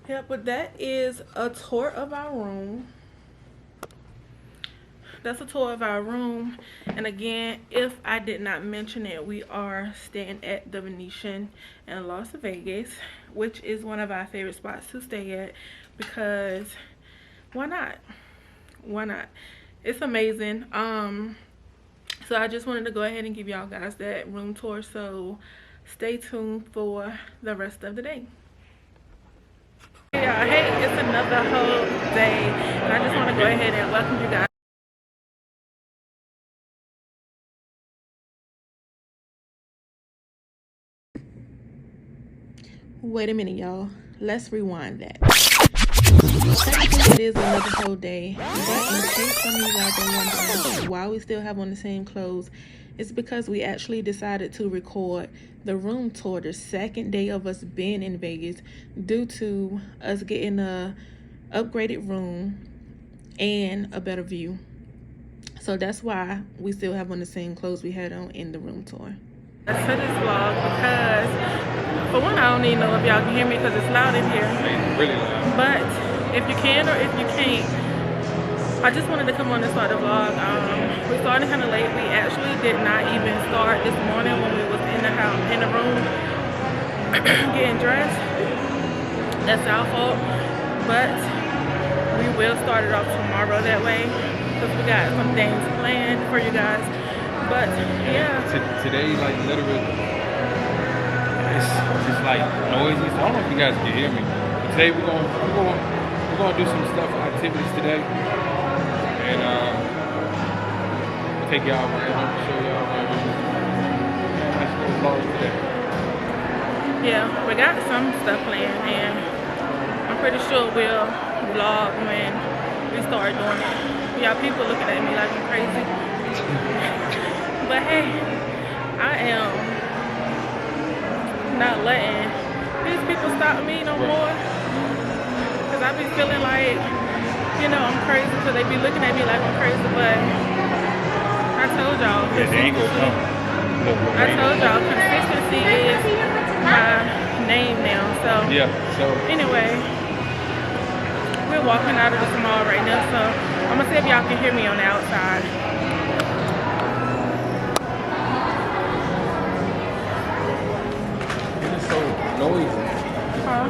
Yep, but that is a tour of our room. That's a tour of our room. And again, if I did not mention it, we are staying at the Venetian in Las Vegas, which is one of our favorite spots to stay at, because why not? Why not? It's amazing. So I just wanted to go ahead and give y'all guys that room tour, so stay tuned for the rest of the day. Yeah, hey, it's another whole day, and I just want to go ahead and welcome you guys. Wait a minute, y'all. Let's rewind that. Technically, it is another whole day, but in case some of you guys are wondering why we still have on the same clothes, it's because we actually decided to record the room tour the second day of us being in Vegas, due to us getting a upgraded room and a better view. So that's why we still have on the same clothes we had on in the room tour. Let's start this vlog because, for one, I don't even know if y'all can hear me because it's loud in here. It's really loud. But if you can or if you can't, I just wanted to come on and start the vlog. We started kind of late. We actually did not even start this morning when we was in the house, in the room, getting dressed. That's our fault. But we will start it off tomorrow that way, because we got some things planned for you guys. But yeah, today, like, literally, it's like noisy. So I don't know if you guys can hear me. But today we're gonna do some stuff, activities today, and we'll take y'all around, show y'all around. That's the vlog today. Yeah, we got some stuff planned, and I'm pretty sure we'll vlog when we start doing it. Y'all people looking at me like I'm crazy. But hey, I am not letting these people stop me no more, because I be feeling like, you know, I'm crazy, so they be looking at me like I'm crazy. But I told y'all, consistency is my name now. So yeah. So anyway, we're walking out of the mall right now, so I'm gonna see if y'all can hear me on the outside. noisy. Huh?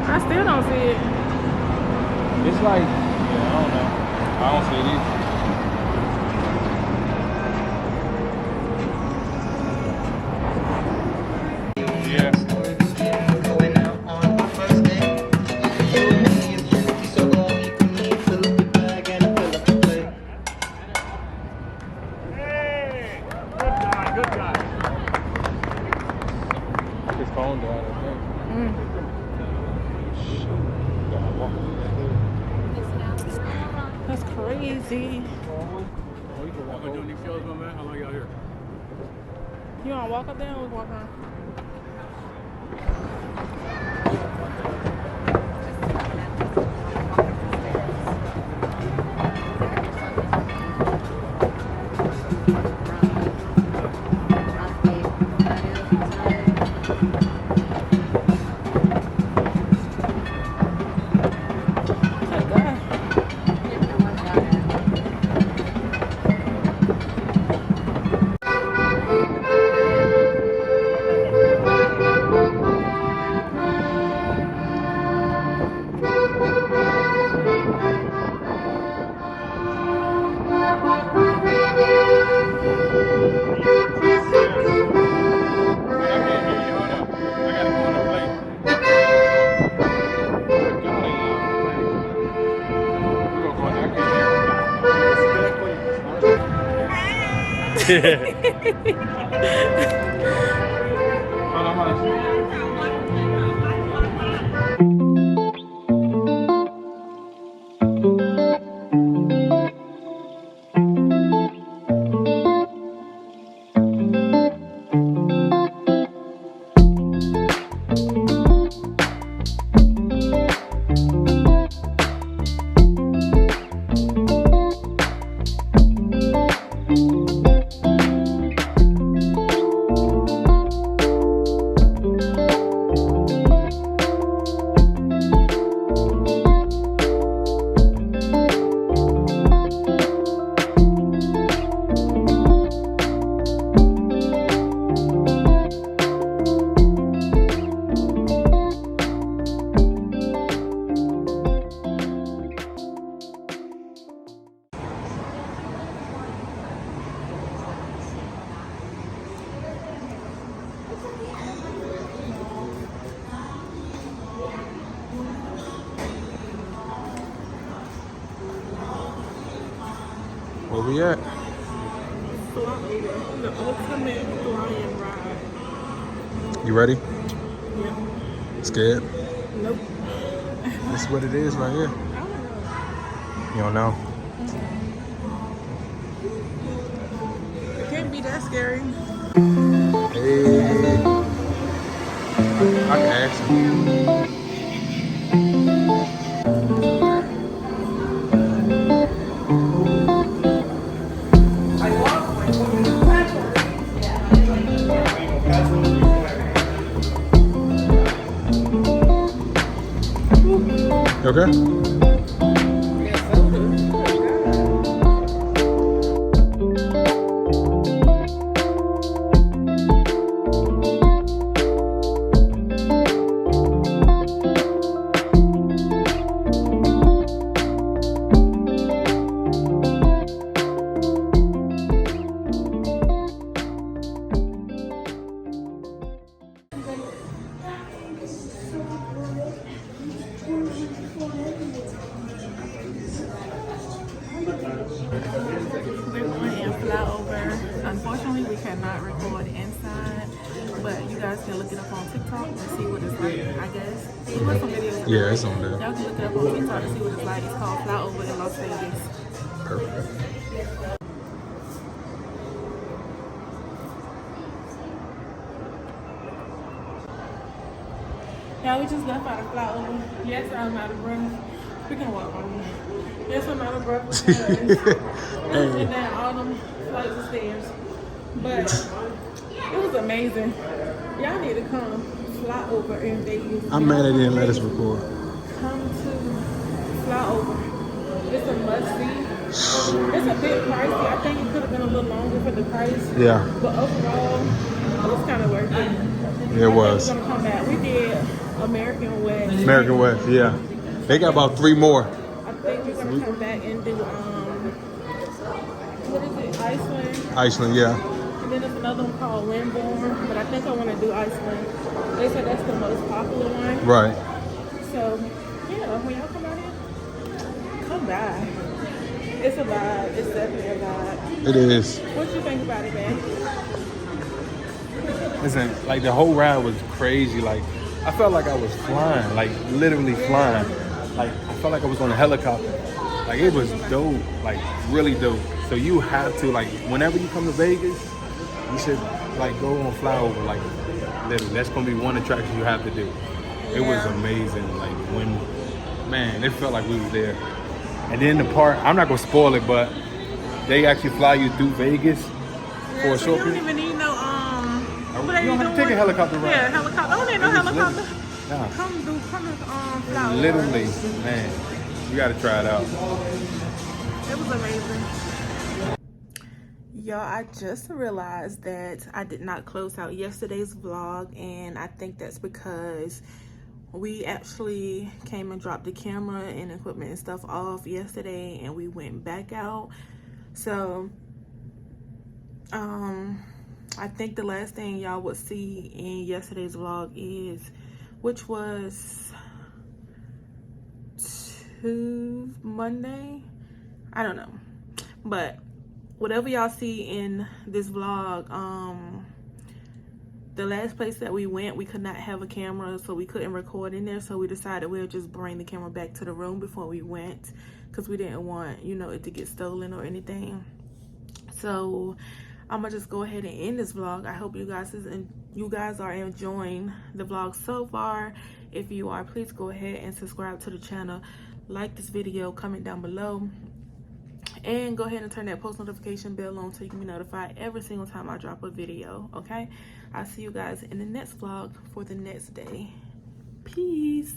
I still don't see it. It's like, yeah, I don't know. I don't see it either. That's crazy. You wanna walk up there or we walk around? Hold on, hold on. Where we at? The ultimate flying ride. You ready? Yep. Scared? Nope. This is what it is right here. You don't know? It can't be that scary. Hey. I can ask you. You okay? We're going and fly over. Unfortunately, we cannot record inside, but you guys can look it up on TikTok and see what it's like, I guess. We put some videos. Yeah, it's on there. Y'all can look it up on TikTok and see what it's like. It's called Fly Over in Las Vegas. Perfect. Yeah, we just left out of Fly Over. Yes, I'm out of breath. We can walk on. Yes, I'm out of breath because and then all them flights of stairs. But it was amazing. Y'all need to come fly over in Vegas. I'm mad they didn't let us record. Come to Fly Over. It's a must see. It's a bit pricey. I think it could have been a little longer for the price. Yeah. But overall, it was kind of worth it. It was. We're gonna come back. We did American West. American West, yeah. They got about 3 more. I think we're gonna come back and do what is it? Iceland. Iceland, yeah. And then there's another one called Windborne, but I think I want to do Iceland. They said that's the most popular one. Right. So yeah, when y'all come out here, come by. It's a vibe. It's definitely a vibe. It is. What you think about it, man? Listen, like the whole ride was crazy. Like I felt like I was flying, like literally flying. Like I felt like I was on a helicopter. Like it was dope, like really dope. So you have to, like, whenever you come to Vegas, you should like go on Fly Over. Like literally, that's gonna be one attraction you have to do. It was amazing. Like when, man, it felt like we was there. And then the part, I'm not gonna spoil it, but they actually fly you through Vegas for a short You don't period. even need no You don't have to take a helicopter ride. Yeah, helicopter. I don't need no helicopter. Nah. Come to Fly Over. Literally, man, you gotta try it out. It was amazing. Y'all, I just realized that I did not close out yesterday's vlog, and I think that's because we actually came and dropped the camera and equipment and stuff off yesterday, and we went back out. So I think the last thing y'all would see in yesterday's vlog is, which was Monday, I don't know, but whatever y'all see in this vlog, the last place that we went, we could not have a camera, so we couldn't record in there. So we decided we'll just bring the camera back to the room before we went, because we didn't want, you know, it to get stolen or anything. So I'm gonna just go ahead and end this vlog. I hope you guys are enjoying the vlog so far. If you are, please go ahead and subscribe to the channel, like this video, comment down below, and go ahead and turn that post notification bell on so you can be notified every single time I drop a video. Okay, I'll see you guys in the next vlog for the next day. Peace.